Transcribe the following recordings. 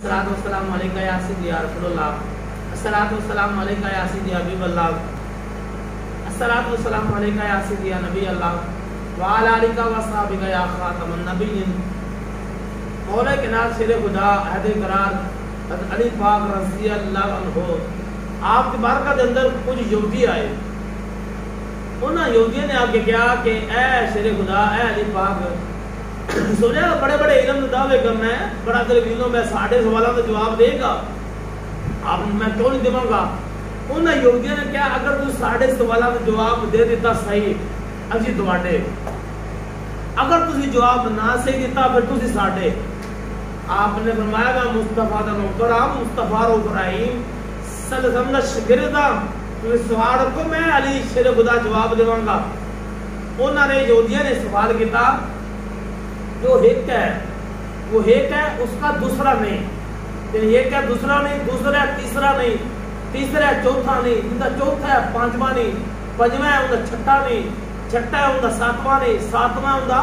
अस्सलातु वस्सलामु अलैका या सय्यदी या रसूलल्लाह, अस्सलातु वस्सलामु अलैका या सय्यदी या हबीबल्लाह, अस्सलातु वस्सलामु अलैका या सय्यदी या नबी अल्लाह व अला आलिका व अस्हाबिका या खातमुन नबिय्यीन। मौला के नाम शेर खुदा अहद करार हज़रत अली पाक रज़ी अल्लाह अन्हु आपकी बारगाह के अंदर कुछ यहूदी आए। उन्होंने यहूदियों ने आगे कहा कि ऐ शेर खुदा, ऐ अली पाक, सोचा बड़े बड़े इल्म के दावे करना है, बड़ा दलीलों में साढ़े सवालों का जवाब देगा, आप मैं क्यों नहीं देवांगा। उन्होंने यहूदियों ने कहा अगर तू साढ़े सवालों का जवाब दे देता सही असी दुआडे, अगर तुसी जवाब ना सही दिता फिर तुसी साढ़े। आपने फरमाया मैं मुस्तफा दा नौकर हां, मुस्तफा रो इब्राहिम सल्लल्लाहु अलैहि वसल्लम गिरदा तुसी सवाल को मैं अली शेर खुदा जवाब देवांगा। उन्होंने यहूदियों ने सवाल किया जो एक है वो एक है, उसका दूसरा नहीं, एक है दूसरा नहीं, दूसरा है तीसरा नहीं, तीसरा है चौथा नहीं, उनका चौथा है पांचवा नहीं, पंजवा है उनका छठा नहीं, छठा है उनका सातवां नहीं, सातवां है उनका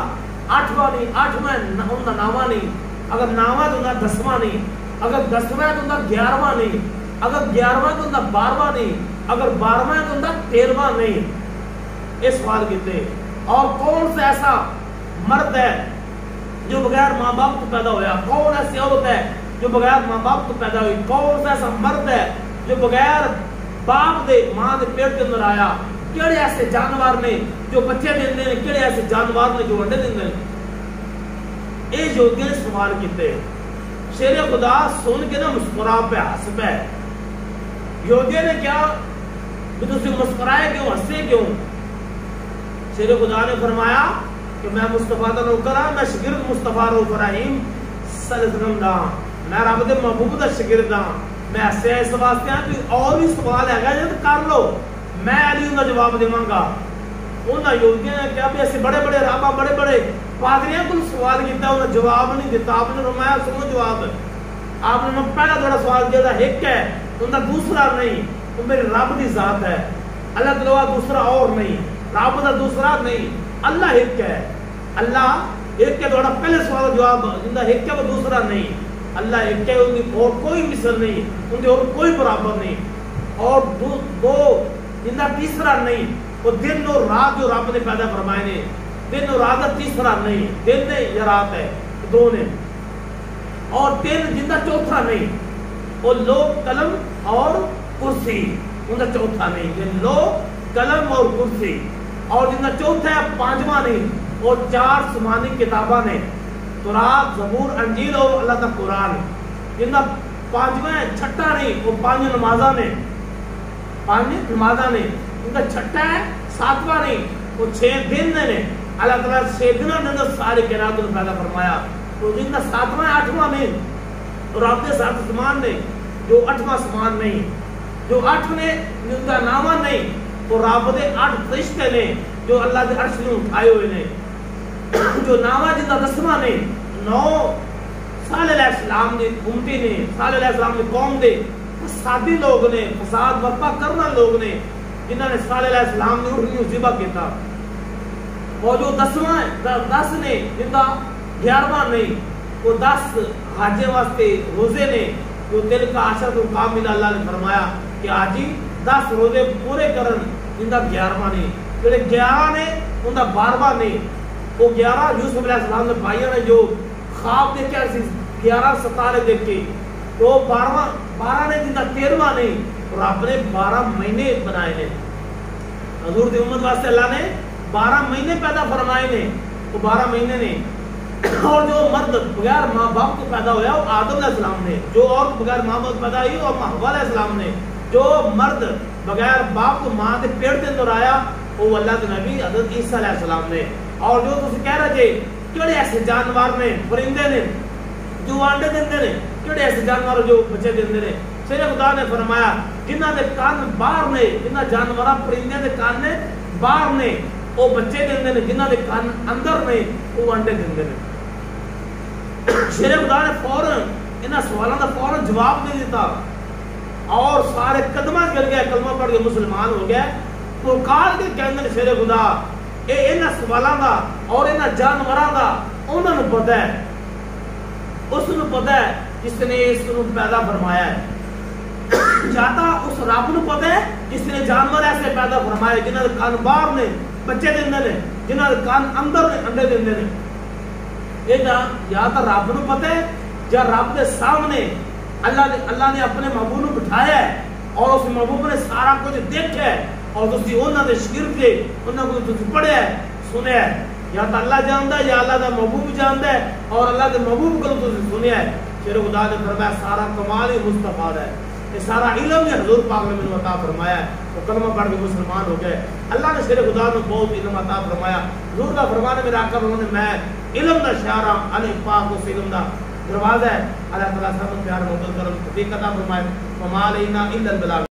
आठवां नहीं, आठवां है उनका नावा नहीं, अगर नावा तो उनका दसवां नहीं, अगर दसवां है तो उनका 11वां नहीं, अगर 11वां तो उनका 12वां नहीं, अगर 12वां है तो उनका 13वां नहीं। इस सवाल कीते और कौन सा ऐसा मर्द है जो बगैर माँ बाप को पैदा होया, कौन ऐसी औरत है जो बगैर माँ बाप को पैदा हुई, कौन सा ऐसा मर्द है जो बगैर बाप दे माँ के पेट के अंदर आया, केड़े ऐसे जानवर ने जो बच्चे देंदे ने, केड़े ऐसे जानवर ने जो अंडे देंदे ने। ये यहूदियों ने सवाल कीते, शेर खुदा सुन के ना मुस्कुरा पे हंस पे। यहूदियों ने क्या कि तुसी मुस्कुराए क्यों, हंसे क्यों। शेर खुदा ने फरमाया कि मैं मुस्तफा दा नौकर हां, मैं शागिर्द मुस्तफा रो इब्राहिम सल्लल्लाहु अलैहि वसल्लम दा, मैं रब दे महबूब दा शागिर्द हां। मैं हंसे इस वास्ते हां कि और भी सवाल हैगा जे कर लो, मैं अली उनका जवाब देवांगा। उन्होंने यहूदियों ने कहा भी ऐसे बड़े बड़े राबा बड़े बड़े पादरियां को सवाल किया, उन्हें जवाब नहीं दिता। आपने फरमाया सुनो जवाब, आपने मैं पहला थोड़ा सवाल किया था एक है, उनका दूसरा नहीं, वो मेरे रब की जात है, अल्लाह तआला दूसरा और नहीं, रब का दूसरा नहीं, अल्लाह एक है, अल्लाह एक है। थोड़ा पहले सवाल का जवाब जिंदा एक है वो दूसरा नहीं, अल्लाह एक है, उनकी और कोई मिसल नहीं, उनके और कोई बराबर नहीं, और वो जिंदा तीसरा नहीं, वो दिन और रात जो रब ने पैदा फरमाए ने, दिन और रात का तीसरा नहीं, दिन ने या रात है दो ने, और दिन जिंदा चौथा नहीं, वो लो कलम और कुर्सी उनका चौथा नहीं, ये लो कलम और कुर्सी, और जिंदा चौथा है पांचवा नहीं, और 4 आसमानी किताबा ने, तौरात ज़बूर अंजील और अल्लाह का कुरान, जिंदा पांचवा है छठा नहीं, वो 5 नमाजा ने, 5 नमाजा ने, उनका छठा है 7वां नहीं, वो 6 दिन ने, अल्लाह ताला 6 दिनों के अंदर सारे कायनात को पैदा फरमाया। तो जिनका 7वां 8वां नहीं, और आपके 7 आसमान ने जो 8वां आसमान नहीं, जो 8 ने जिनका नामा नहीं, वो रब दे 8 फरिश्ते ने जो अल्लाह के अर्श में उठाए हुए ने, जो नामा जिनका 10वां नहीं, 9 साले अलैहिस्सलाम ने उम्मती ने, साले अलैहिस्सलाम ने कौम दे फसादी लोग ने, फसाद बर्पा करना लोग ने, जिन्होंने साले अलैहिस्सलाम ने उठनी ज़िबा किया, और जो 10 ने जिनका 11वां नहीं, वो 10 हाजे वास्ते रोजे ने, जो दिल का आशर कामिल अल्लाह ने फरमाया कि हाजी 10 रोजे पूरे करन, जिनका 11वां नहीं, जेडे 11 ने उनका 12वां नहीं, वो 11 यूसुफ अलैहिस्सलाम ने भाइयों ने जो ख्वाब देखा 11 सितारे देखे, तो 12 ने जिनका 13वां नहीं, और आपने 12 महीने बनाए ने, हजूर की उम्मत वास्ते अल्लाह ने 12 महीने पैदा फरमाए ने, वो 12 महीने ने। और जो मर्द बगैर माँ बाप को पैदा हुआ वो आदम अलैहिस्सलाम ने, जो औरत बगैर माँ बाप पैदा हुई वो हव्वा अलैहिस्सलाम ने, जो मर्द बगैर बाप को माँ के पेट के अंदर आया वो अल्लाह के नबी हज़रत ईसा अलैहिस्सलाम ने। और जो तुम कह रहे थे केड़े ऐसे जानवर ने, परिंदे ने जो अंडे देंदे ने, केड़े ऐसे जानवर जो बच्चे देंदे ने, शेर खुदा ने फरमाया जिन्हां दे कान बाहर ने, जिन्हां जानवरां परिंदे दे कान ने बाहर ने वो बच्चे देंदे ने, जिन्हां दे कान अंदर ने वो अंडे देंदे ने। शेर खुदा ने फौरन इन्हां सवालों का फौरन जवाब नहीं दिता, और सारे कदमां गिर गए, कलमा पढ़ के मुसलमान हो गए। तो काल के कहंदे ने शेर खुदा ये इन्हां सवालों का और इन्हां जानवरां का उन्हां नूं पता है, उसनूं पता है جس نے اس کو پیدا فرمایا ہے. جاتا اس رب نو پتہ ہے جس نے جانور ایسے پیدا فرمائے جنہاں دے کان باہر نے بچے دیندے نے, جنہاں دے کان اندر نے انڈے دیندے نے. یہ یا تو رب نو پتہ ہے یا رب دے سامنے اللہ نے اپنے محبوب نو بٹھایا ہے اور اس محبوب نے سارا کچھ دیکھا ہے اور تسی انہاں دے شگرد کے انہاں کو تسی پڑھیا ہے سنیا ہے. یا تو اللہ جاندا ہے یا اللہ دا محبوب جاندا ہے اور اللہ دے محبوب کو تسی سنیا ہے. پھر خدا نے فرمایا سارا کمال ہی مصطفیٰ دا ہے, یہ سارا علم ہے حضور پاک نے مجھے عطا فرمایا ہے. وہ کلمہ پڑھ کے مسلمان ہو گئے. اللہ نے شیر خدا نے بہت علم عطا فرمایا. حضور کا فرمان ہے میرے آقا فرمانے میں علم دا شارع علی پاک اس علم دا دروازہ ہے. اللہ تعالیٰ سب پیار محبت کرم توفیق عطا فرمائے. وما علینا الا البلاغ.